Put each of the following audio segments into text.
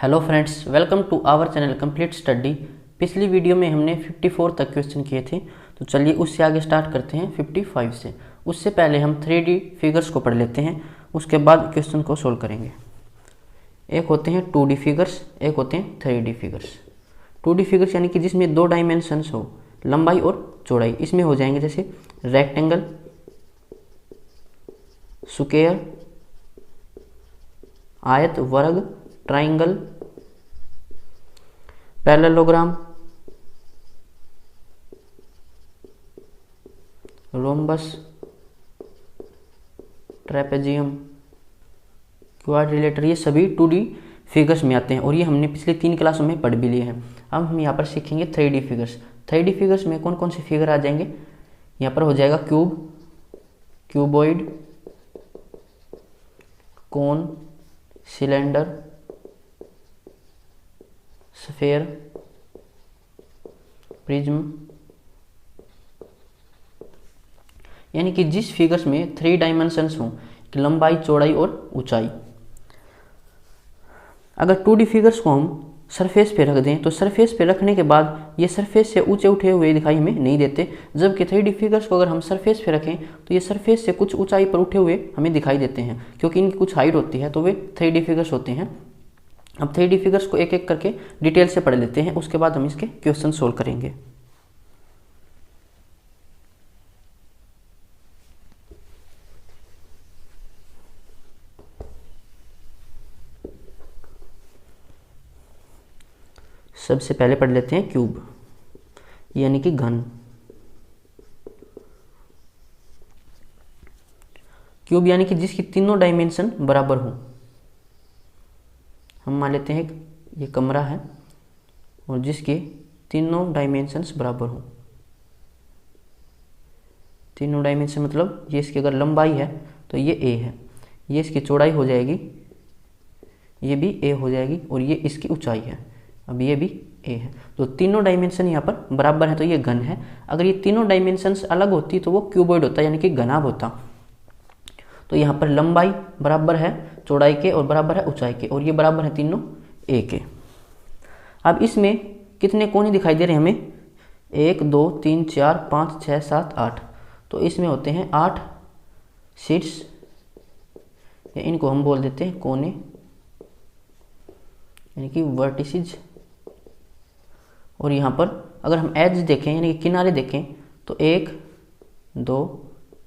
Hello friends, welcome to our channel complete study. पिछली video में हमने 54 तक क्वेश्चन किए थे, तो चलिए उससे आगे स्टार्ट करते हैं 55 से। उससे पहले हम 3D फिगर्स को पढ़ लेते हैं, उसके बाद क्वेश्चन को सोल्व करेंगे। एक होते हैं 2D फिगर्स, एक होते हैं 3D फिगर्स। 2D फिगर्स यानी कि जिसमें दो डायमेंशंस हो, लंबाई और चौड़ाई। इसमें हो जाएंगे जैसे रेक्टेंगल, स्क्वायर, आयत, वर्ग, triangle, parallelogram, rhombus, trapezium, quadrilateral, ये सभी 2D फिगर्स में आते हैं और ये हमने पिछले 3 क्लासों में पढ़ भी लिए हैं। अब हम यहाँ पर सीखेंगे 3D फिगर्स। 3D फिगर्स में कौन कौन से फिगर आ जाएंगे? यहाँ पर हो जाएगा क्यूब, क्यूबॉइड, कोन, सिलेंडर, स्फेयर, प्रिज्म। यानी कि जिस फिगर्स में 3 डायमेंशंस हों, लंबाई, चौड़ाई और ऊंचाई। अगर 2D फिगर्स को हम सरफेस पे रख दें तो सरफेस पे रखने के बाद ये सरफेस से ऊंचे उठे हुए दिखाई हमें नहीं देते, जबकि 3D फिगर्स को अगर हम सरफेस पे रखें तो ये सरफेस से कुछ ऊंचाई पर उठे हुए हमें दिखाई देते हैं, क्योंकि इनकी कुछ हाइट होती है, तो वे 3D फिगर्स होते हैं। अब 3D फिगर्स को एक एक करके डिटेल से पढ़ लेते हैं, उसके बाद हम इसके क्वेश्चन सोल्व करेंगे। सबसे पहले पढ़ लेते हैं क्यूब, यानी कि घन। क्यूब यानी कि जिसकी तीनों डायमेंशन बराबर हो। हम मान लेते हैं ये कमरा है और जिसके तीनों डायमेंशंस बराबर हो। तीनों डायमेंशन मतलब ये इसकी अगर लंबाई है तो ये a है, ये इसकी चौड़ाई हो जाएगी, ये भी a हो जाएगी, और ये इसकी ऊंचाई है, अब ये भी a है। तो तीनों डायमेंशन यहाँ पर बराबर है, तो ये घन है। अगर ये तीनों डायमेंशंस अलग होती तो वो क्यूबॉइड होता, यानी कि घनाभ होता। तो यहाँ पर लंबाई बराबर है चौड़ाई के और बराबर है ऊंचाई के, और ये बराबर है तीनों a के। अब इसमें कितने कोने दिखाई दे रहे हैं हमें? 1 2 3 4 5 6 7 8। तो इसमें होते हैं 8 शीट्स, या इनको हम बोल देते हैं कोने, यानी कि वर्टिसेज। और यहाँ पर अगर हम एज देखें यानी कि किनारे देखें तो 1 2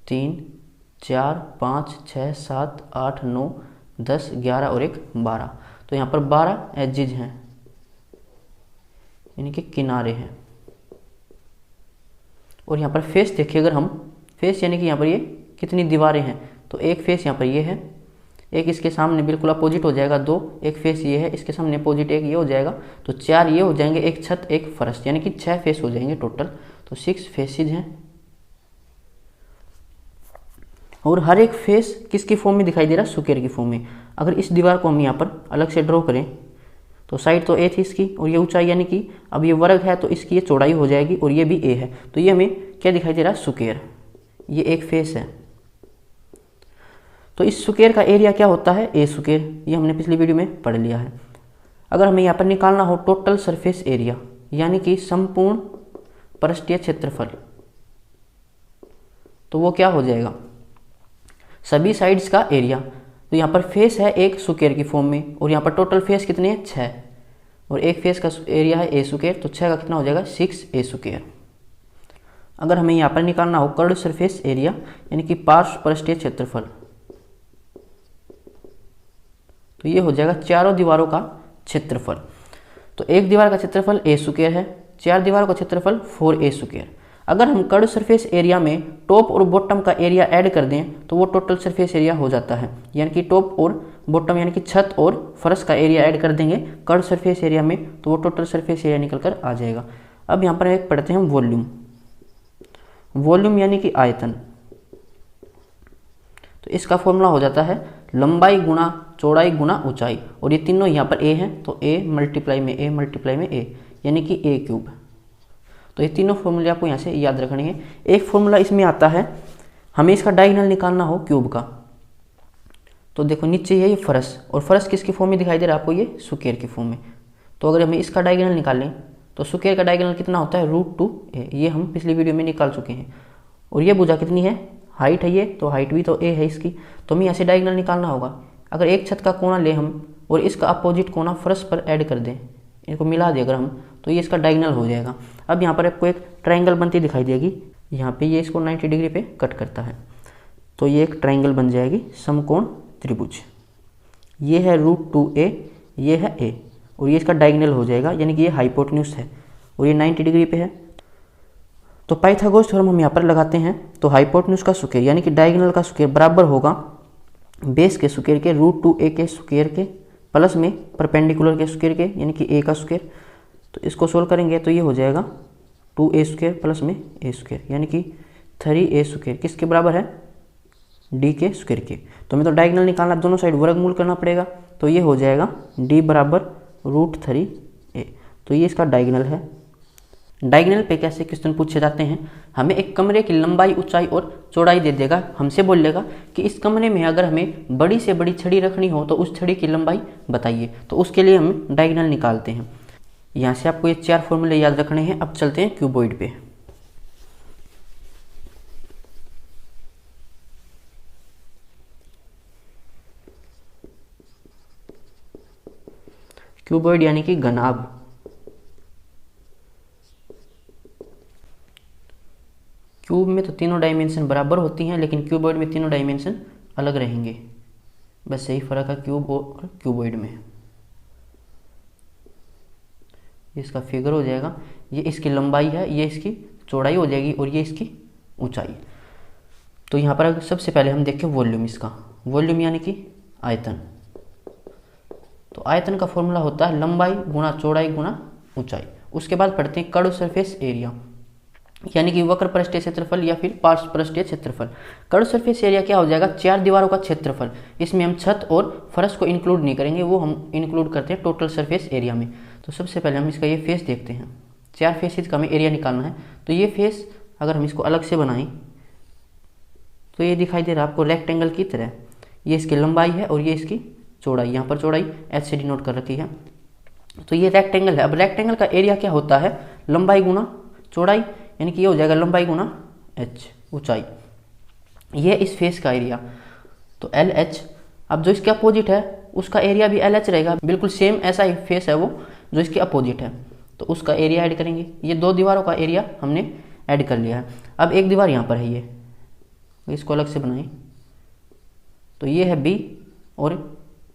3 4 5 6 7 8 9 10 11 और 1 12। तो यहाँ पर 12 एजेज हैं, यानी कि किनारे हैं। और यहाँ पर फेस देखिए, अगर हम फेस यानी कि यहाँ पर ये कितनी दीवारें हैं, तो एक फेस यहाँ पर ये है, एक इसके सामने बिल्कुल अपोजिट हो जाएगा 2, एक फेस ये है, इसके सामने अपोजिट एक ये हो जाएगा, तो 4 ये हो जाएंगे, एक छत एक फर्श, यानी कि 6 फेस हो जाएंगे टोटल। तो 6 फेसेज हैं। और हर एक फेस किसकी फॉर्म में दिखाई दे रहा है? स्क्वायर की फॉर्म में। अगर इस दीवार को हम यहाँ पर अलग से ड्रॉ करें तो साइड तो a थी इसकी, और ये ऊंचाई यानी कि अब ये वर्ग है तो इसकी ये चौड़ाई हो जाएगी, और ये भी a है, तो ये हमें क्या दिखाई दे रहा है? स्क्वायर। ये एक फेस है, तो इस स्क्वायर का एरिया क्या होता है? a square. ये हमने पिछली वीडियो में पढ़ लिया है। अगर हमें यहाँ पर निकालना हो टोटल सरफेस एरिया, यानी कि संपूर्ण पृष्ठीय क्षेत्रफल, तो वो क्या हो जाएगा? सभी साइड्स का एरिया। तो यहाँ पर फेस है एक स्क्वायर की फॉर्म में, और यहाँ पर टोटल फेस कितने हैं? 6, और एक फेस का एरिया है a स्क्वायर, तो 6 का कितना हो जाएगा? 6a square. अगर हमें यहाँ पर निकालना हो कर्व्ड सरफेस एरिया, यानी कि पार्श्व पृष्ठीय क्षेत्रफल, तो ये हो जाएगा चारों दीवारों का क्षेत्रफल। तो एक दीवार का क्षेत्रफल a स्क्वायर है, 4 दीवारों का क्षेत्रफल 4a स्क्वायर। अगर हम कर्व्ड सरफेस एरिया में टॉप और बॉटम का एरिया ऐड कर दें तो वो टोटल सरफेस एरिया हो जाता है, यानी कि टॉप और बॉटम यानी कि छत और फर्श का एरिया ऐड कर देंगे कर्व्ड सरफेस एरिया में, तो वो टोटल सरफेस एरिया निकल कर आ जाएगा। अब यहाँ पर एक पढ़ते हैं वॉल्यूम। वॉल्यूम यानी कि आयतन। तो इसका फॉर्मूला हो जाता है लंबाई गुणा चौड़ाई गुणा ऊंचाई, और ये तीनों यहाँ पर a हैं, तो a मल्टीप्लाई में a मल्टीप्लाई में a, यानी कि a क्यूब। तो ये तीनों फॉर्मूले आपको यहाँ से याद रखने हैं। एक फॉर्मूला इसमें आता है, हमें इसका डायगोनल निकालना हो क्यूब का, तो देखो नीचे है ये फरस, और फरस किसकी फॉर्म में दिखाई दे रहा है आपको, ये स्क्वायर की फॉर्म में। तो अगर हमें इसका डायगोनल निकालें तो स्क्वायर का डायगोनल कितना होता है, √2a, ये हम पिछली वीडियो में निकाल चुके हैं। और ये भुजा कितनी है, हाइट है ये, तो हाइट भी तो a है इसकी, तो हमें ऐसे डायगोनल निकालना होगा। अगर एक छत का कोना ले हम और इसका अपोजिट कोना फरस पर ऐड कर दें, इनको मिला दें अगर हम, तो ये इसका डायगोनल हो जाएगा। अब यहाँ पर आपको एक ट्रायंगल बनती दिखाई देगी, यहाँ पे ये इसको 90 डिग्री पे कट करता है, तो ये एक ट्रायंगल बन जाएगी, समकोण त्रिभुज। ये है √2a, ये है a, और ये इसका डायगोनल हो जाएगा, यानी कि ये हाइपोटेन्यूज है और ये 90 डिग्री पे है। तो पाइथागोरस थ्योरम हम यहाँ पर लगाते हैं, तो हाइपोटेन्यूज का स्क्वायर यानी कि डायगोनल का स्क्वायर बराबर होगा बेस के स्क्वायर के √2a के स्क्वायर के प्लस में परपेंडिकुलर के स्क्वायर के, यानी कि a का स्क्वायर। तो इसको सोल्व करेंगे तो ये हो जाएगा 2a² प्लस में a², यानी कि 3a², किसके बराबर है, d के स्क्वायर के। तो हमें तो डायगोनल निकालना, दोनों साइड वर्गमूल करना पड़ेगा, तो ये हो जाएगा d बराबर √3a। तो ये इसका डायगोनल है। डायगोनल पे कैसे क्वेश्चन पूछे जाते हैं, हमें एक कमरे की लंबाई, ऊंचाई और चौड़ाई दे देगा, हमसे बोलेगा कि इस कमरे में अगर हमें बड़ी से बड़ी छड़ी रखनी हो तो उस छड़ी की लंबाई बताइए, तो उसके लिए हम डायगोनल निकालते हैं। यहाँ से आपको ये 4 फॉर्मूले याद रखने हैं। अब चलते हैं क्यूबॉइड पे। क्यूबॉइड यानी कि घनाभ। क्यूब में तो तीनों डायमेंशन बराबर होती हैं, लेकिन क्यूबॉइड में तीनों डायमेंशन अलग रहेंगे, बस यही फर्क है क्यूब और क्यूबॉइड में। इसका फिगर हो जाएगा, ये इसकी लंबाई है, ये इसकी चौड़ाई हो जाएगी और ये इसकी ऊंचाई। तो यहाँ पर अगर सबसे पहले हम देखें वॉल्यूम, इसका वॉल्यूम यानी कि आयतन। तो आयतन का फॉर्मूला होता है लंबाई गुणा चौड़ाई गुणा ऊंचाई। उसके बाद पढ़ते हैं कर्व सरफेस एरिया, यानी कि वक्र पृष्ठीय क्षेत्रफल या फिर पार्श्व पृष्ठीय क्षेत्रफल। कर्व सरफेस एरिया क्या हो जाएगा, 4 दीवारों का क्षेत्रफल। इसमें हम छत और फर्श को इंक्लूड नहीं करेंगे, वो हम इंक्लूड करते हैं टोटल सरफेस एरिया में। तो सबसे पहले हम इसका ये फेस देखते हैं, 4 फेसेस का हमें एरिया निकालना है। तो ये फेस अगर हम इसको अलग से बनाएं तो ये दिखाई दे रहा है आपको रेक्टेंगल की तरह। ये इसकी लंबाई है और ये इसकी चौड़ाई, यहाँ पर चौड़ाई h से डिनोट कर रखी है। तो ये रेक्टेंगल है। अब रेक्टेंगल का एरिया क्या होता है, लंबाई गुना चौड़ाई, यानी कि ये हो जाएगा लंबाई गुना h, ऊंचाई। ये इस फेस का एरिया, तो LH। अब जो इसके अपोजिट है उसका एरिया भी LH रहेगा, बिल्कुल सेम ऐसा ही फेस है वो जो इसके अपोजिट है, तो उसका एरिया ऐड करेंगे। ये 2 दीवारों का एरिया हमने ऐड कर लिया है। अब एक दीवार यहाँ पर है, ये इसको अलग से बनाएं, तो ये है B और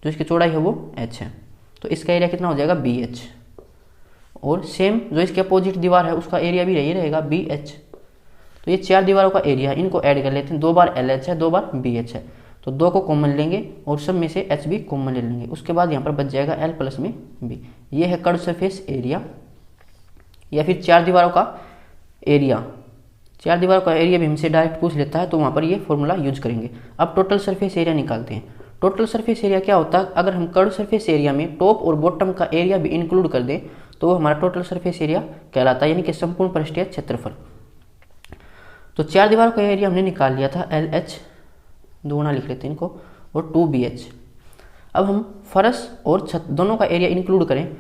जो इसकी चौड़ाई है वो H है, तो इसका एरिया कितना हो जाएगा BH। और सेम जो इसके अपोजिट दीवार है उसका एरिया भी यही रहेगा BH। तो ये 4 दीवारों का एरिया, इनको ऐड कर लेते हैं। 2 बार LH है, 2 बार BH है, तो 2 को कॉमन लेंगे और सब में से H भी कॉमन ले लेंगे। उसके बाद यहाँ पर बच जाएगा L प्लस में B। ये है कर्व सरफेस एरिया या फिर 4 दीवारों का एरिया। 4 दीवारों का एरिया भी हमसे डायरेक्ट पूछ लेता है, तो वहाँ पर ये फॉर्मूला यूज करेंगे। अब टोटल सरफेस एरिया निकालते हैं। टोटल सरफेस एरिया क्या होता है, अगर हम कर्व सरफेस एरिया में टॉप और बॉटम का एरिया भी इंक्लूड कर दें तो वो हमारा टोटल सरफेस एरिया कहलाता है, यानी कि संपूर्ण पृष्ठीय क्षेत्रफल। तो 4 दीवारों का एरिया हमने निकाल लिया था, LH दोगुना लिख लेते हैं इनको, और 2BH। अब हम फर्श और छत दोनों का एरिया इंक्लूड करें,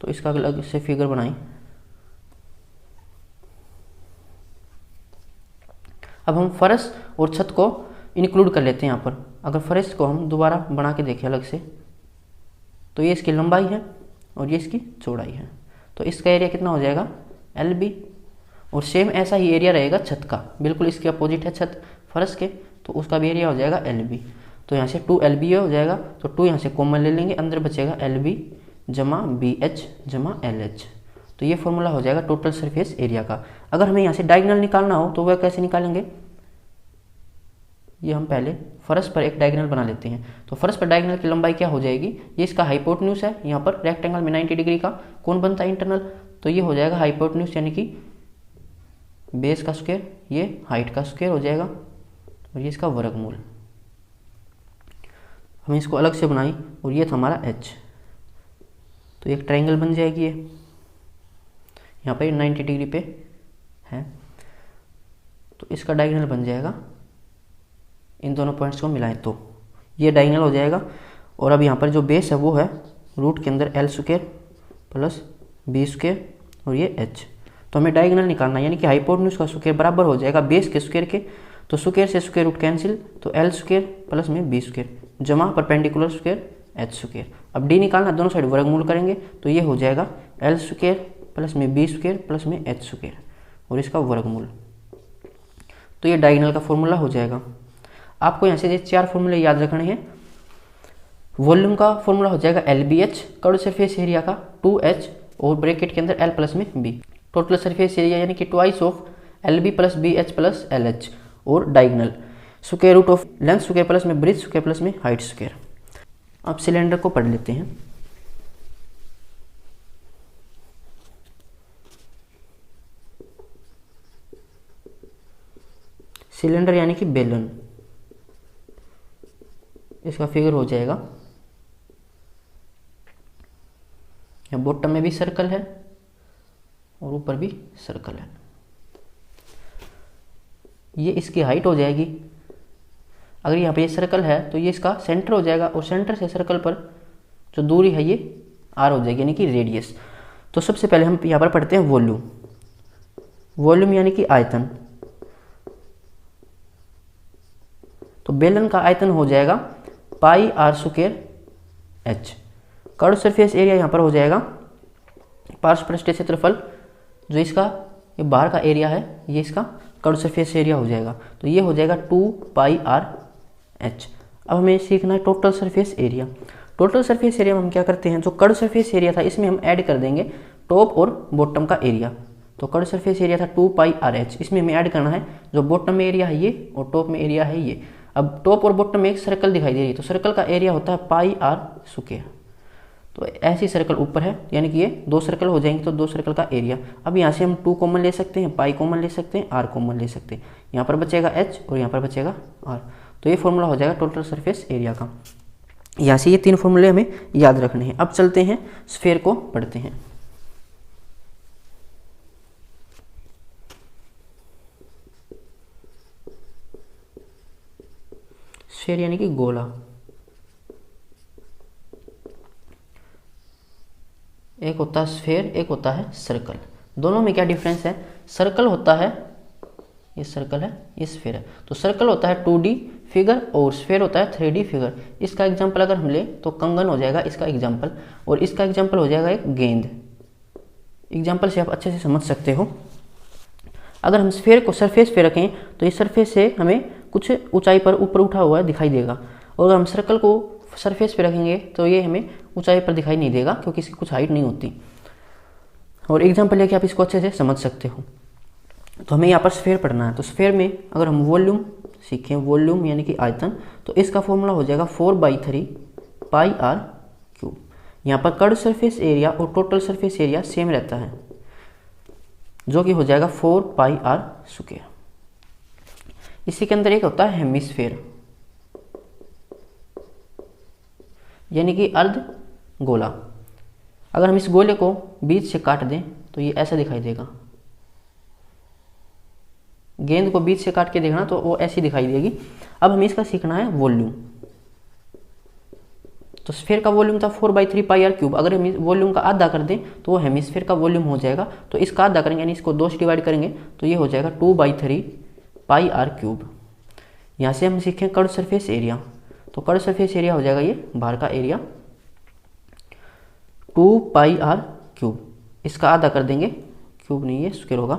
तो इसका अलग से फिगर बनाएं। अब हम फर्श और छत को इंक्लूड कर लेते हैं यहाँ पर। अगर फर्श को हम दोबारा बना के देखें अलग से, तो ये इसकी लंबाई है और ये इसकी चौड़ाई है, तो इसका एरिया कितना हो जाएगा LB। और सेम ऐसा ही एरिया रहेगा छत का, बिल्कुल इसके अपोजिट है छत फर्श के, तो उसका भी एरिया हो जाएगा LB। तो यहाँ से 2LB हो जाएगा, तो 2 यहाँ से कॉमन ले लेंगे, अंदर बचेगा LB जमा BH जमा LH। तो ये फॉर्मूला हो जाएगा टोटल सरफेस एरिया का। अगर हमें यहाँ से डायगोनल निकालना हो तो वह कैसे निकालेंगे, ये हम पहले फर्श पर एक डायगोनल बना लेते हैं। तो फर्श पर डायगोनल की लंबाई क्या हो जाएगी, ये इसका हाइपोटेन्यूज है। यहाँ पर रेक्टेंगल में 90 डिग्री का कौन बनता है इंटरनल, तो ये हो जाएगा हाइपोटेन्यूज, यानी कि बेस का स्क्वायर, ये हाइट का स्क्वायर हो जाएगा और ये इसका वर्गमूल। हम इसको अलग से बनाई और ये था हमारा H, तो एक ट्रायंगल बन जाएगी ये, यहाँ पर 90 डिग्री पे है, तो इसका डायगोनल बन जाएगा इन दोनों पॉइंट्स को मिलाएं तो ये डायगोनल हो जाएगा। और अब यहाँ पर जो बेस है वो है रूट के अंदर L² प्लस B² और ये H। तो हमें डायगोनल निकालना है, यानी कि हाइपोटेन्यूज का स्क्वायर बराबर हो जाएगा बेस के स्क्वायर के। तो स्क्वायर से स्क्वायर रूट कैंसिल, तो L² प्लस में B² जमा परपेंडिकुलर स्क्वायर H²। अब D निकालना, दोनों साइड वर्गमूल करेंगे तो ये हो जाएगा L² प्लस में B² प्लस में H² और इसका वर्गमूल। तो ये डायगोनल का फॉर्मूला हो जाएगा। आपको यहाँ से ये 4 फॉर्मूले याद रखने हैं। वॉल्यूम का फॉर्मूला हो जाएगा LBH, कर्व सरफेस एरिया का 2H और ब्रैकेट के अंदर L प्लस में B। टोटल सरफेस एरिया यानी कि twice of LB plus BH plus LH। और diagonal square root of length square plus में ब्रेथ स्क्वायर प्लस में हाइट स्क्वायर। अब सिलेंडर को पढ़ लेते हैं। सिलेंडर यानी कि बेलन, इसका फिगर हो जाएगा, यहाँ बॉटम में भी सर्कल है और ऊपर भी सर्कल है। ये इसकी हाइट हो जाएगी। अगर यहाँ पे ये सर्कल है तो ये इसका सेंटर हो जाएगा और सेंटर से सर्कल पर जो दूरी है ये R हो जाएगी, यानी कि रेडियस। तो सबसे पहले हम यहाँ पर पढ़ते हैं वॉल्यूम। वॉल्यूम यानी कि आयतन। तो बेलन का आयतन हो जाएगा πr² H। Curve surface area यहाँ पर हो जाएगा पार्श्वपृष्ठीय क्षेत्रफल, जो इसका ये बाहर का एरिया है, ये इसका कर्व सरफेस एरिया हो जाएगा। तो ये हो जाएगा 2πr/h। अब हमें सीखना है total surface area. Total surface area में हम क्या करते हैं, जो कर्व सरफेस एरिया था इसमें हम ऐड कर देंगे टॉप और बॉटम का एरिया। तो कर्व सरफेस एरिया था 2πr/h, इसमें हमें ऐड करना है जो बॉटम में एरिया है ये और टॉप में एरिया है ये। अब टॉप और बॉटम में एक सर्कल दिखाई दे रही है, तो सर्कल का एरिया होता है πr²। तो ऐसी सर्कल ऊपर है, यानी कि ये 2 सर्कल हो जाएंगे तो 2 सर्कल का एरिया। अब यहाँ से हम 2 कॉमन ले सकते हैं, पाई कॉमन ले सकते हैं, r कॉमन ले सकते हैं। यहाँ पर बचेगा h और यहाँ पर बचेगा r। तो ये फॉर्मूला हो जाएगा टोटल सरफेस एरिया का। यहाँ से ये 3 फॉर्मूले हमें याद रखने हैं। अब चलते हैं स्फीयर को पढ़ते हैं। स्फीयर यानी कि गोला। एक होता है स्फीयर, एक होता है सर्कल। दोनों में क्या डिफरेंस है, सर्कल होता है, ये सर्कल है, ये स्फीयर है। तो सर्कल होता है 2D फिगर और स्फीयर होता है 3D फिगर। इसका एग्जांपल अगर हम ले तो कंगन हो जाएगा इसका एग्जांपल, और इसका एग्जांपल हो जाएगा एक गेंद। एग्जांपल से आप अच्छे से समझ सकते हो। अगर हम स्फीयर को सरफेस पे रखें तो इस सरफेस से हमें कुछ ऊंचाई पर ऊपर उठा हुआ दिखाई देगा, और अगर हम सर्कल को सरफेस पे रखेंगे तो ये हमें ऊंचाई पर दिखाई नहीं देगा क्योंकि इसकी कुछ हाइट नहीं होती। और एग्जांपल लेके आप इसको अच्छे से समझ सकते हो। तो हमें यहाँ पर स्फीयर पढ़ना है। तो स्फीयर में अगर हम वॉल्यूम सीखें, वॉल्यूम यानी कि आयतन, तो इसका फॉर्मूला हो जाएगा 4/3πr³। यहाँ पर कर्व सरफेस एरिया और टोटल सरफेस एरिया सेम रहता है, जो कि हो जाएगा 4πr²। इसी के अंदर एक होता है हेमिस्फीयर, यानी कि अर्ध गोला। अगर हम इस गोले को बीच से काट दें तो ये ऐसा दिखाई देगा। गेंद को बीच से काट के देखना तो वो ऐसी दिखाई देगी। अब हमें इसका सीखना है वॉल्यूम। तो स्फीयर का वॉल्यूम था 4/3πr³। अगर हम वॉल्यूम का आधा कर दें तो वो हेमिस्फीयर का वॉल्यूम हो जाएगा। तो इसका आधा करेंगे, यानी इसको 2 से डिवाइड करेंगे तो ये हो जाएगा 2/3πr³। यहाँ से हम सीखें कर्व सरफेस एरिया। तो कर्व सरफेस एरिया हो जाएगा ये बाहर का एरिया 2πr³। इसका आधा कर देंगे, क्यूब नहीं है स्क्वायर होगा,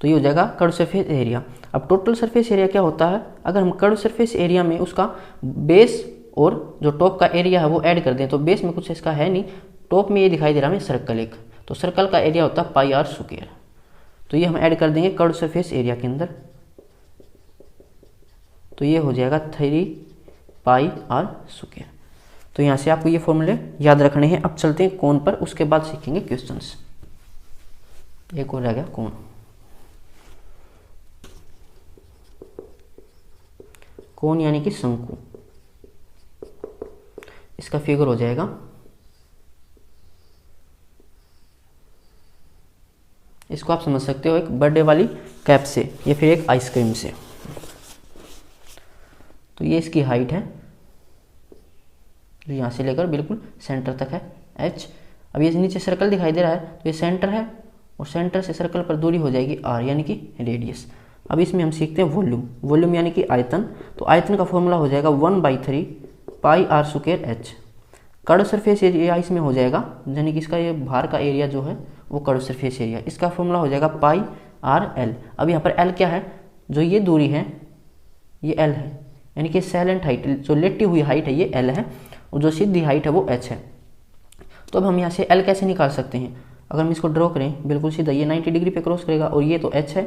तो ये हो जाएगा कर्व सरफेस एरिया। अब टोटल सरफेस एरिया क्या होता है, अगर हम कर्व सरफेस एरिया में उसका बेस और जो टॉप का एरिया है वो ऐड कर दें, तो बेस में कुछ इसका है नहीं, टॉप में ये दिखाई दे रहा है सर्कल एक, तो सर्कल का एरिया होता है πr²। तो ये हम ऐड कर देंगे कर्व सरफेस एरिया के अंदर, तो ये हो जाएगा 3πr²। तो यहाँ से आपको ये फॉर्मूले याद रखने हैं। अब चलते हैं कोण पर, उसके बाद सीखेंगे क्वेश्चंस। एक और रह गया कोण। कोण यानी कि शंकु। इसका फिगर हो जाएगा, इसको आप समझ सकते हो एक बर्थडे वाली कैप से या फिर एक आइसक्रीम से। तो ये इसकी हाइट है जो यहाँ से लेकर बिल्कुल सेंटर तक है h। अब ये नीचे सर्कल दिखाई दे रहा है तो ये सेंटर है और सेंटर से सर्कल पर दूरी हो जाएगी r यानी कि रेडियस। अब इसमें हम सीखते हैं वॉल्यूम। वॉल्यूम यानी कि आयतन। तो आयतन का फॉर्मूला हो जाएगा 1/3 पाई r square h। Curve surface area इसमें हो जाएगा, यानी कि इसका ये बाहर का एरिया जो है वो कर्व सरफेस एरिया, इसका फॉर्मूला हो जाएगा पाई r l। अब यहाँ पर l क्या है, जो ये दूरी है ये l है, यानी कि सैलेंट हाइट जो लेटी हुई हाइट है ये l है और जो सीधी हाइट है वो h है। तो अब हम यहाँ से l कैसे निकाल सकते हैं, अगर हम इसको ड्रॉ करें बिल्कुल सीधा, ये 90 डिग्री पे क्रॉस करेगा और ये तो h है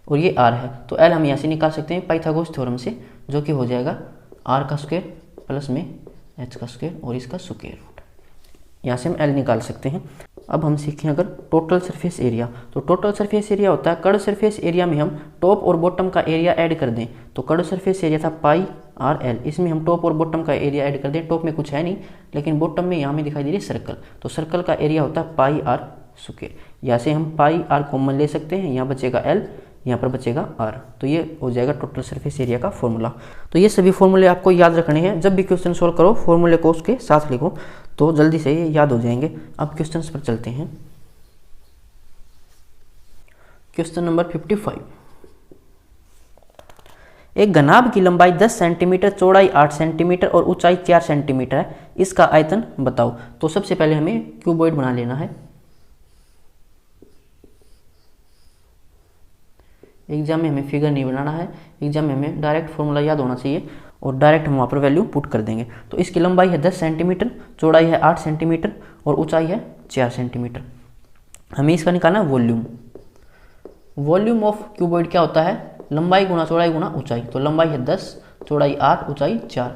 और ये r है, तो l हम यहाँ से निकाल सकते हैं पाइथागोरस थ्योरम से, जो कि हो जाएगा r का स्क्वायर प्लस में h का स्क्वायर और इसका स्क्वायर रूट। यहाँ से हम l निकाल सकते हैं। अब हम सीखें अगर टोटल सरफेस एरिया। तो टोटल सरफेस एरिया होता है कर्व सरफेस एरिया में हम टॉप और बॉटम का एरिया ऐड कर दें। तो कर्व सरफेस एरिया था पाई r l, इसमें हम टॉप और बॉटम का एरिया ऐड कर दें। टॉप में कुछ है नहीं, लेकिन बॉटम में यहाँ में दिखाई दे रही है सर्कल, तो सर्कल का एरिया होता है पाई r स्क्वायर। यहाँ से हम पाई r कॉमन ले सकते हैं, यहाँ बचेगा l, यहाँ पर बचेगा r, तो ये हो जाएगा टोटल सरफेस एरिया का फॉर्मूला। तो ये सभी फॉर्मूले आपको याद रखने हैं, जब भी क्वेश्चन सोल्व करो फॉर्मूले को उसके साथ लिखो तो जल्दी से ये याद हो जाएंगे। अब क्वेश्चंस पर चलते हैं। Question number 55। एक घनाभ की लंबाई 10 सेंटीमीटर, चौड़ाई 8 सेंटीमीटर और ऊंचाई 4 सेंटीमीटर है, इसका आयतन बताओ। तो सबसे पहले हमें क्यूबॉइड बना लेना है। एग्जाम में हमें फिगर नहीं बनाना है, एग्जाम में हमें डायरेक्ट फॉर्मूला याद होना चाहिए और डायरेक्ट हम वहाँ पर वैल्यू पुट कर देंगे। तो इसकी लंबाई है 10 सेंटीमीटर, चौड़ाई है 8 सेंटीमीटर और ऊंचाई है 4 सेंटीमीटर। हमें इसका निकालना है वॉल्यूम। वॉल्यूम ऑफ क्यूबॉइड क्या होता है, लंबाई गुना चौड़ाई गुना ऊंचाई। तो लंबाई है 10, चौड़ाई 8, ऊंचाई 4,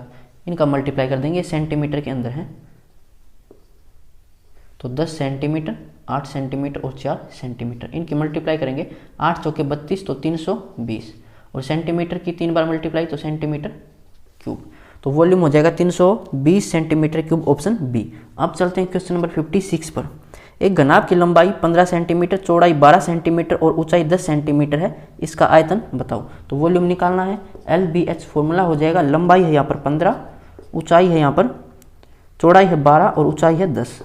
इनका मल्टीप्लाई कर देंगे, सेंटीमीटर के अंदर है। तो 10 सेंटीमीटर, 8 सेंटीमीटर और 4 सेंटीमीटर, इनकी मल्टीप्लाई करेंगे, 8 चौके 32 तो 320 और सेंटीमीटर की 3 बार मल्टीप्लाई तो सेंटीमीटर क्यूब। तो वॉल्यूम हो जाएगा 320 सेंटीमीटर क्यूब, ऑप्शन बी। अब चलते हैं क्वेश्चन नंबर 56 पर। एक घनाभ की लंबाई 15 सेंटीमीटर, चौड़ाई 12 सेंटीमीटर और ऊंचाई 10 सेंटीमीटर है, इसका आयतन बताओ। तो वॉल्यूम निकालना है, LBH फॉर्मूला हो जाएगा, लंबाई है यहाँ पर 15, ऊंचाई है यहाँ पर, चौड़ाई है 12 और ऊंचाई है 10।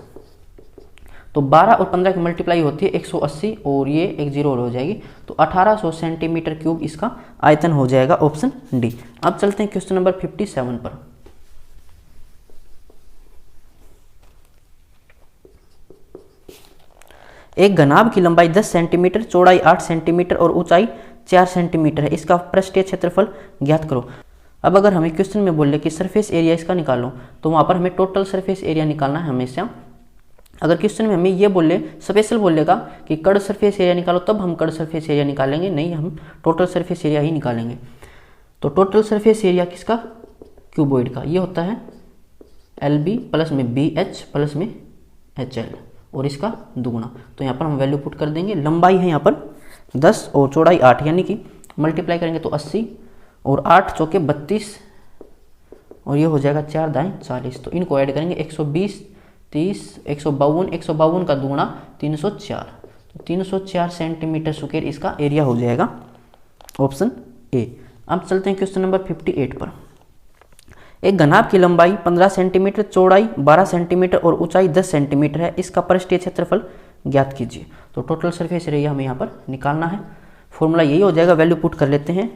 तो 12 और 15 की मल्टीप्लाई होती है 180 और ये एक जीरो और हो जाएगी, तो 1800 सेंटीमीटर क्यूब इसका आयतन हो जाएगा, ऑप्शन डी। अब चलते हैं क्वेश्चन नंबर 57 पर। एक घनाभ की लंबाई 10 सेंटीमीटर, चौड़ाई 8 सेंटीमीटर और ऊंचाई 4 सेंटीमीटर है, इसका पृष्ठीय क्षेत्रफल ज्ञात करो। अब अगर हमें क्वेश्चन में बोले कि सरफेस एरिया इसका निकालो, तो वहां पर हमें टोटल सरफेस एरिया निकालना है हमेशा। अगर क्वेश्चन में हमें ये बोले, स्पेशल बोलेगा कि कर्व सरफेस एरिया निकालो, तब हम कर्व सरफेस एरिया निकालेंगे, नहीं हम टोटल सरफेस एरिया ही निकालेंगे। तो टोटल सरफेस एरिया किसका, क्यूबॉइड का, ये होता है LB प्लस में BH प्लस में HL और इसका दुगुना। तो यहाँ पर हम वैल्यू पुट कर देंगे, लंबाई है यहाँ पर 10 और चौड़ाई 8, यानी कि मल्टीप्लाई करेंगे तो 80 और 8 चौके 32 और ये हो जाएगा 4 दाएं 40। तो इनको ऐड करेंगे 120, 30, 152, 152 का दुगुना 304। तो 304 सेंटीमीटर स्क्वायर इसका एरिया हो जाएगा, ऑप्शन ए। अब चलते हैं क्वेश्चन नंबर 58 पर। एक घनाभ की लंबाई 15 सेंटीमीटर, चौड़ाई 12 सेंटीमीटर और ऊंचाई 10 सेंटीमीटर है, इसका पृष्ठीय क्षेत्रफल ज्ञात कीजिए। तो टोटल सरफेस एरिया हमें यहाँ पर निकालना है, फॉर्मूला यही हो जाएगा, वैल्यू पुट कर लेते हैं।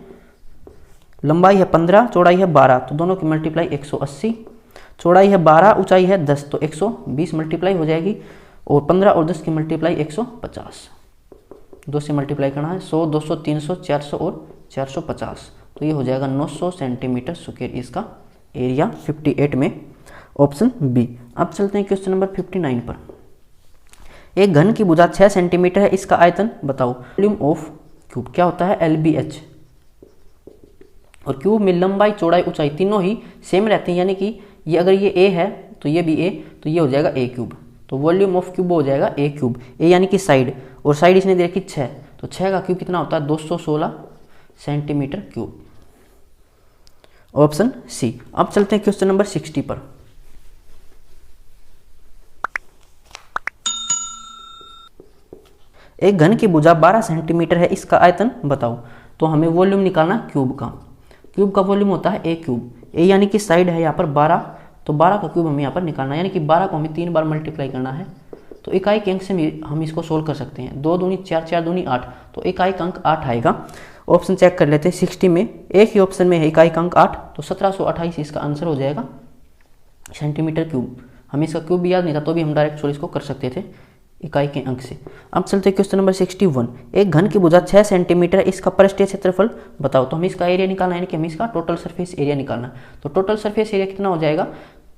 लंबाई है 15, चौड़ाई है 12, तो दोनों की मल्टीप्लाई 180, चौड़ाई है 12, ऊंचाई है 10, तो 120 मल्टीप्लाई हो जाएगी और 15 और 10 की मल्टीप्लाई 150, 2 से मल्टीप्लाई करना है, 100, 200, 300, 400 और 450, तो ये हो जाएगा 900 सेंटीमीटर स्क्वायर इसका एरिया 58 में, ऑप्शन बी। अब चलते हैं क्वेश्चन नंबर 59 पर। एक घन की भुजा 6 सेंटीमीटर है, इसका आयतन बताओ। वॉल्यूम ऑफ क्यूब क्या होता है, LBH। और क्यूब में लंबाई चौड़ाई ऊंचाई तीनों ही सेम रहते हैं, यानी कि ये अगर ये A है तो ये भी A, तो ये हो जाएगा A क्यूब। तो वॉल्यूम ऑफ क्यूब हो जाएगा A क्यूब, A यानी कि साइड, और साइड इसने दे रखी 6, तो 6 का क्यूब कितना होता है 216 सेंटीमीटर क्यूब, ऑप्शन सी। अब चलते हैं क्वेश्चन नंबर 60 पर। एक घन की भुजा 12 सेंटीमीटर है, इसका आयतन बताओ। तो हमें वॉल्यूम निकालना क्यूब का। क्यूब का वॉल्यूम होता है A क्यूब, A यानी कि साइड है यहाँ पर 12, तो 12 का क्यूब हमें यहाँ पर निकालना है, यानी कि 12 को हमें 3 बार मल्टीप्लाई करना है। तो इकाई के अंक से हम इसको सोल्व कर सकते हैं। 2 दूनी 4, 4 दूनी 8, तो इकाई का अंक 8 आएगा। ऑप्शन चेक कर लेते हैं। 60 में एक ही ऑप्शन में है इकाई का अंक 8, तो 1728 इसका आंसर हो जाएगा सेंटीमीटर क्यूब। हमें इसका क्यूब भी याद नहीं था तो भी हम डायरेक्ट सोल्व इसको कर सकते थे इकाई के अंक से। अब चलते हैं क्वेश्चन नंबर 61। एक घन की भुजा 6 सेंटीमीटर है, इसका पृष्ठीय क्षेत्रफल बताओ। तो हमें इसका एरिया निकालना है, यानी कि हमें इसका टोटल सरफेस एरिया निकालना है। तो टोटल सरफेस एरिया कितना हो जाएगा,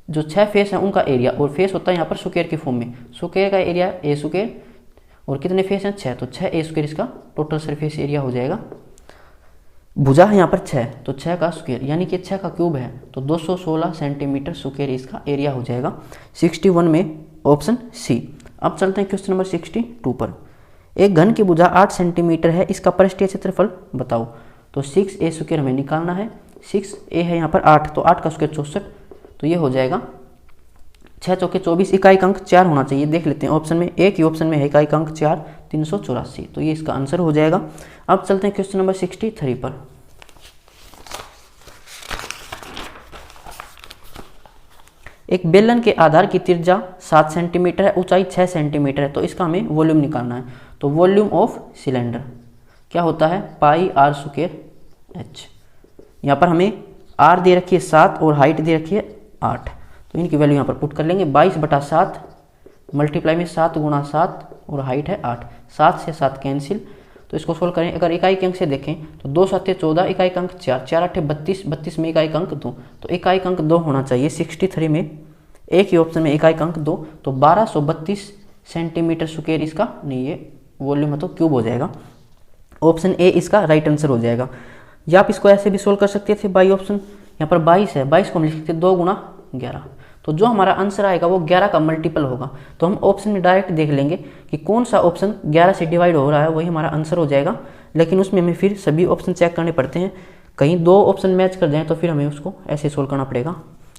जो 6 फेस है उनका एरिया, और फेस होता है यहाँ पर स्क्वायर की फॉर्म में, स्क्वायर का एरिया ए स्क्वायर, और कितने फेस हैं 6, तो 6 ए स्क्वायर इसका टोटल सरफेस एरिया हो जाएगा। भुजा है यहाँ पर 6, तो 6 का स्क्वायर यानी कि 6 का क्यूब है, तो 216 सेंटीमीटर स्क्वायर इसका एरिया हो जाएगा। 61 में ऑप्शन सी। अब चलते हैं क्वेश्चन नंबर 62 पर। एक घन की भुजा 8 सेंटीमीटर है, इसका पृष्ठीय क्षेत्रफल बताओ। तो 6a स्क्वायर हमें निकालना है। 6a है यहाँ पर 8, तो 8 का स्क्वायर 64, तो ये हो जाएगा 6 चौके 24, इकाई का अंक 4 होना चाहिए। देख लेते हैं ऑप्शन में, एक ही ऑप्शन में है इकाई का अंक 4, 384, तो ये इसका आंसर हो जाएगा। अब चलते हैं क्वेश्चन नंबर 63 पर। एक बेलन के आधार की त्रिज्या 7 सेंटीमीटर है, ऊंचाई 6 सेंटीमीटर है, तो इसका हमें वॉल्यूम निकालना है। तो वॉल्यूम ऑफ सिलेंडर क्या होता है, पाई आर स्क्वायर एच। यहाँ पर हमें आर दे रखी है 7 और हाइट दे रखी है 8, तो इनकी वैल्यू यहाँ पर पुट कर लेंगे। 22/7 मल्टीप्लाई में 7 गुणा 7 और हाइट है 8, 7 से 7 कैंसिल, तो इसको सोल्व करें। अगर इकाई के अंक से देखें तो 2 7 14, इकाई का अंक 4, 4 8 32, 32 में इकाई का अंक 2, तो इकाई का अंक 2 होना चाहिए। 63 में एक ही ऑप्शन में इकाई का अंक 2, तो 1232 सेंटीमीटर स्क्वायर इसका नहीं, ये वॉल्यूम है तो क्यूब हो जाएगा। ऑप्शन ए इसका राइट आंसर हो जाएगा। या आप इसको ऐसे भी सोल्व कर सकते थे बाई ऑप्शन। यहाँ पर 22 है, 22 को हम लिख सकते 2 गुणा 11, तो जो हमारा आंसर आएगा वो 11 का मल्टीपल होगा। तो हम ऑप्शन में डायरेक्ट देख लेंगे कि कौन सा ऑप्शन 11 से डिवाइड हो रहा है, वही हमारा आंसर हो जाएगा। लेकिन उसमें हमें फिर सभी ऑप्शन चेक करने पड़ते हैं, कहीं 2 ऑप्शन मैच कर जाएं तो फिर हमें उसको ऐसे सोल्व करना पड़ेगा।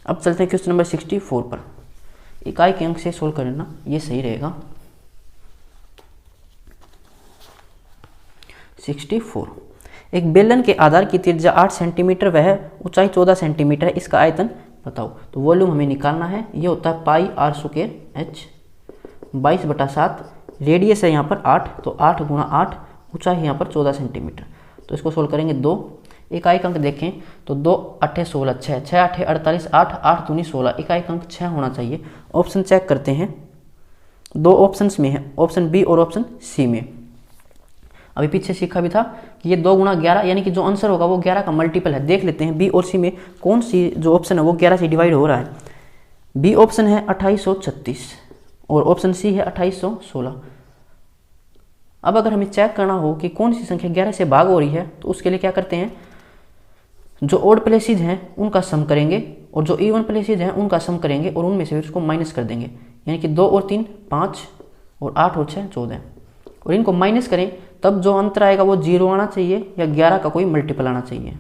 अब चलते हैं क्वेश्चन नंबर 64 पर। इकाई के अंक से सोल्व करना ये सही रहेगा। 64। एक बेलन के आधार की त्रिज्या 8 सेंटीमीटर वह ऊंचाई 14 सेंटीमीटर है, इसका आयतन बताओ। तो वॉल्यूम हमें निकालना है, ये होता है पाई आर स्क्वायर एच। 22/7 रेडियस है यहाँ पर 8, तो 8 गुणा 8, ऊंचाई है यहाँ पर 14 सेंटीमीटर, तो इसको सोल्व करेंगे 2। इकाई का अंक देखें तो 2 8 16, 6 6 8 48, 8 8 दूनी 16, इकाई का अंक 6 होना चाहिए। ऑप्शन चेक करते हैं, 2 ऑप्शंस में है, ऑप्शन बी और ऑप्शन सी में। अभी पीछे सीखा भी था कि ये 2 गुणा 11, यानी कि जो आंसर होगा वो 11 का मल्टीपल है। देख लेते हैं बी और सी में कौन सी जो ऑप्शन है वो 11 से डिवाइड हो रहा है। बी ऑप्शन है 2836 और ऑप्शन सी है 2816। अब अगर हमें चेक करना हो कि कौन सी संख्या 11 से भाग हो रही है, तो उसके लिए क्या करते हैं, जो ओड प्लेसेज हैं उनका सम करेंगे और जो इवन प्लेसेज हैं उनका सम करेंगे और उनमें से उसको माइनस कर देंगे। यानी कि 2 और 3 5 और 8 और 6 14, और इनको माइनस करें तब जो अंतर आएगा वो 0 आना चाहिए या 11 का कोई मल्टीपल आना चाहिए।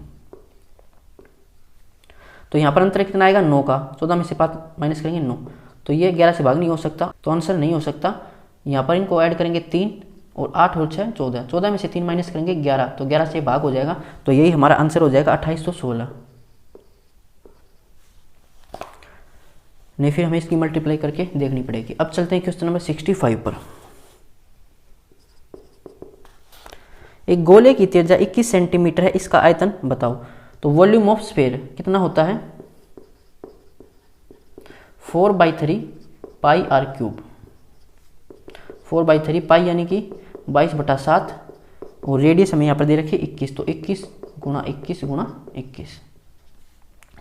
तो यहाँ पर अंतर कितना आएगा 9 का, 14 में से 5 माइनस करेंगे 9, तो ये 11 से भाग नहीं हो सकता, तो आंसर नहीं हो सकता। यहाँ पर इनको ऐड करेंगे 3 और 8 और 6 14, 14 में से 3 माइनस करेंगे 11, तो 11 से भाग हो जाएगा, तो यही हमारा आंसर हो जाएगा 2816। नहीं फिर हमें इसकी मल्टीप्लाई करके देखनी पड़ेगी। अब चलते हैं क्वेश्चन नंबर 65 पर। एक गोले की त्रिज्या 21 सेंटीमीटर है, इसका आयतन बताओ। तो वॉल्यूम ऑफ स्फीयर कितना होता है, 4/3 पाई आर क्यूब। 4/3 पाई यानी कि 22/7 और रेडियस हमें यहाँ पर दे रखी है 21, तो 21 गुणा 21 गुणा 21,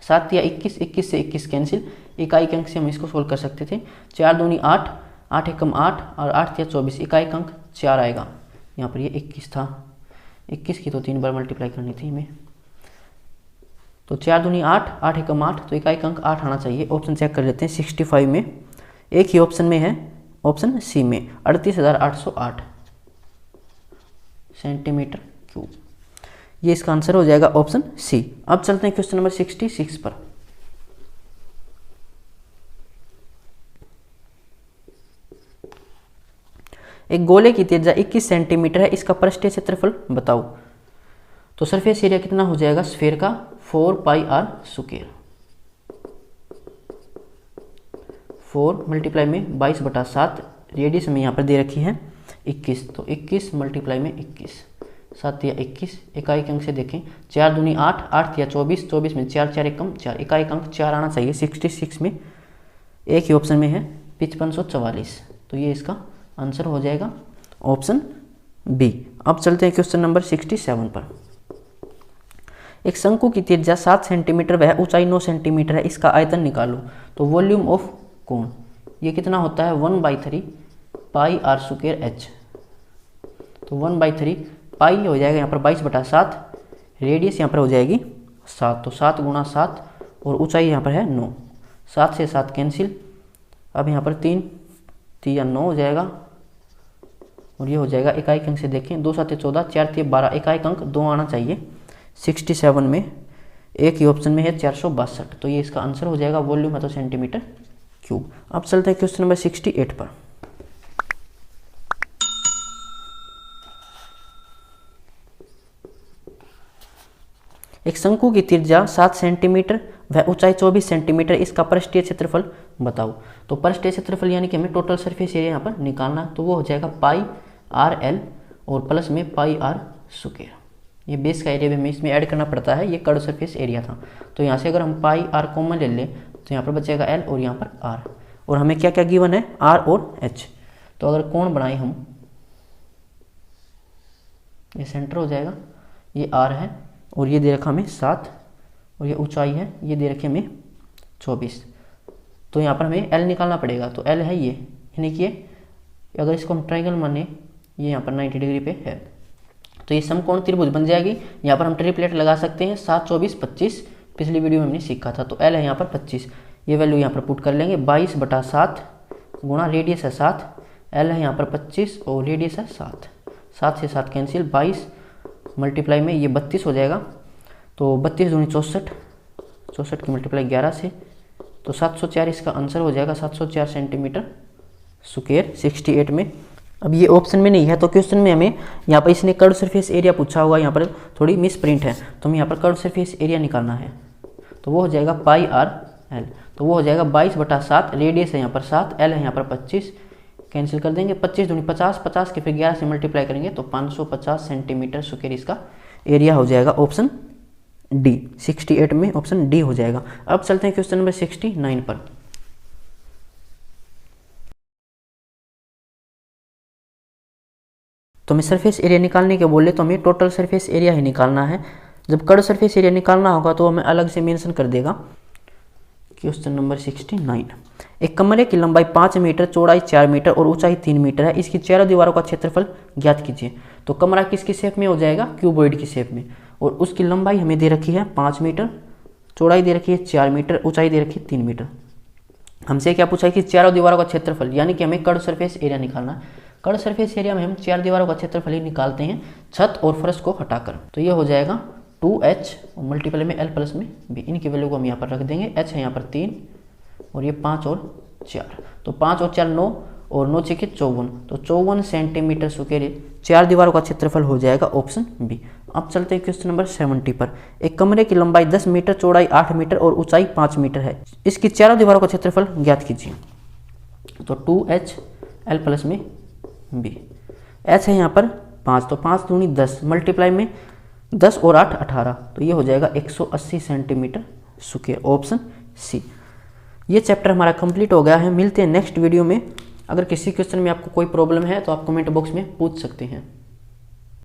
7 या 21, 21 से 21 कैंसिल, इकाई के अंक से हम इसको सोल्व कर सकते थे। 4 दूनी 8, 8 एकम 8 और 8 या 24, इकाई का अंक 4 आएगा। यहाँ पर ये 21 था, 21 की तो 3 बार मल्टीप्लाई करनी थी हमें, तो 4 दूनी 8, 8 एकम 8, तो इकाई का अंक 8 आना चाहिए। ऑप्शन चेक कर लेते हैं। 65 में एक ही ऑप्शन में है, ऑप्शन सी में 38,808 सेंटीमीटर क्यूब, ये इसका आंसर हो जाएगा ऑप्शन सी। अब चलते हैं क्वेश्चन नंबर 66 पर। एक गोले की त्रिज्या 21 सेंटीमीटर है, इसका पृष्ठीय क्षेत्रफल बताओ। तो सरफेस एरिया कितना हो जाएगा स्फीयर का, 4 पाई आर स्क्वायर। 4 मल्टीप्लाई में 22/7, रेडियस में यहाँ पर दे रखी है 21, तो 21 मल्टीप्लाई में 21, 7 या 21, इकाई अंक से देखें 4 दूनी 8, 8 या 24, 24 में 4 4 एकम 4, इकाई अंक 4 आना चाहिए। 66 में एक ही ऑप्शन में है 5544, तो ये इसका आंसर हो जाएगा ऑप्शन बी। अब चलते हैं क्वेश्चन नंबर 67 पर। एक शंकु की त्रिज्या 7 सेंटीमीटर वह ऊंचाई 9 सेंटीमीटर है, इसका आयतन निकालो। तो वॉल्यूम ऑफ कोन ये कितना होता है 1/3 पाई r स्क्वायर h, तो 1/3 पाई हो जाएगा यहाँ पर 22/7, रेडियस यहाँ पर हो जाएगी 7, तो 7 गुणा 7 और ऊंचाई यहाँ पर है 9, 7 से 7 कैंसिल, अब यहाँ पर 3 या 9 हो जाएगा और ये हो जाएगा इकाई अंक से देखें 2 7 14, 4 3 12, इकाई अंक 2 आना चाहिए। 67 में एक ही ऑप्शन में है 462, तो ये इसका आंसर हो जाएगा, वॉल्यूम है तो सेंटीमीटर क्यूब। अब चलते हैं क्वेश्चन नंबर 68 पर। एक शंकु की त्रिज्या 7 सेंटीमीटर वह ऊंचाई 24 सेंटीमीटर, इसका पृष्ठीय क्षेत्रफल बताओ। तो पृष्ठीय क्षेत्रफल यानी कि हमें टोटल सरफेस एरिया यहाँ पर निकालना, तो वो हो जाएगा पाई आर एल और प्लस में पाई आर स्क्वायर। ये बेस का एरिया भी हमें इसमें ऐड करना पड़ता है, ये कर्व सरफेस एरिया था। तो यहाँ से अगर हम पाई आर कॉमन ले लें तो यहाँ पर बचेगा एल और यहाँ पर आर, और हमें क्या क्या गिवन है आर और एच। तो अगर कोण बनाए हम, ये सेंटर हो जाएगा, ये आर है और ये दे रखा हमें 7 और ये ऊंचाई है, ये दे रखी हमें 24। तो यहाँ पर हमें एल निकालना पड़ेगा, तो एल है ये, यानी कि अगर इसको हम ट्रायंगल माने ये यहाँ पर 90 डिग्री पे है, तो ये समकोण त्रिभुज बन जाएगी। यहाँ पर हम ट्रिपलेट लगा सकते हैं 7 24 25, पिछली वीडियो में हमने सीखा था। तो एल है यहाँ पर 25, ये वैल्यू यहाँ पर पुट कर लेंगे 22/7 गुणा रेडियस है 7, एल है यहाँ पर 25 और रेडियस है 7, 7 से 7 कैंसिल, 22 मल्टीप्लाई में ये 32 हो जाएगा, तो 32 दूनी 64, 64 की मल्टीप्लाई 11 से, तो 704 इसका आंसर हो जाएगा, 704 सेंटीमीटर स्क्वायर 68 में। अब ये ऑप्शन में नहीं है, तो क्वेश्चन में हमें यहाँ पर इसने कर्व सरफेस एरिया पूछा होगा, यहाँ पर थोड़ी मिस प्रिंट है, तो हमें यहाँ पर कर्व सरफेस एरिया निकालना है, तो वो हो जाएगा पाई आर एल, तो वो हो जाएगा 22/7, रेडियस है यहाँ पर 7, एल है यहाँ पर 25, कैंसिल कर देंगे, 25 दूनी 50, 50 के फिर 11 से मल्टीप्लाई करेंगे तो 550 सेंटीमीटर स्क्वायर इसका एरिया हो जाएगा, ऑप्शन डी। 68 में ऑप्शन डी हो जाएगा। अब चलते हैं क्वेश्चन नंबर 69 पर। तो हमें सरफेस एरिया निकालने के बोले तो हमें टोटल सरफेस एरिया ही निकालना है। जब कर्व सरफेस एरिया निकालना होगा तो हमें अलग से मेंशन कर देगा। क्वेश्चन नंबर 69, एक कमरे की लंबाई 5 मीटर, चौड़ाई 4 मीटर और ऊंचाई 3 मीटर है, इसकी चारों दीवारों का क्षेत्रफल ज्ञात कीजिए। तो कमरा किसकी शेप में हो जाएगा, क्यूबॉइड की शेप में, और उसकी लंबाई हमें दे रखी है 5 मीटर, चौड़ाई दे रखी है 4 मीटर, ऊंचाई दे रखी है 3 मीटर। हमसे क्या पूछा है कि चारों दीवारों का क्षेत्रफल, यानी कि हमें कर्व सरफेस एरिया निकालना है। कर्व सरफेस एरिया में हम 4 दीवारों का क्षेत्रफल ही निकालते हैं छत और फर्श को हटाकर। तो ये हो जाएगा 2h और मल्टीपल में l प्लस में b, इनकी वैल्यू को हम यहाँ पर रख देंगे। h है यहाँ पर 3 और ये 5 और 4, तो 5 और 4 9 और 9 6 54, तो 54 सेंटीमीटर स्क्वायर 4 दीवारों का क्षेत्रफल हो जाएगा, ऑप्शन बी। अब चलते हैं क्वेश्चन नंबर 70 पर। एक कमरे की लंबाई 10 मीटर, चौड़ाई 8 मीटर और ऊंचाई 5 मीटर है, इसकी चारों दीवारों का क्षेत्रफल ज्ञात कीजिए। तो 2h l प्लस में b, h है यहाँ पर 5, तो 5 दूनी 10, मल्टीप्लाई में 10 और 8 18, तो ये हो जाएगा 180 सेंटीमीटर स्क्वायर, ऑप्शन सी। ये चैप्टर हमारा कंप्लीट हो गया है। मिलते हैं नेक्स्ट वीडियो में। अगर किसी क्वेश्चन में आपको कोई प्रॉब्लम है तो आप कमेंट बॉक्स में पूछ सकते हैं।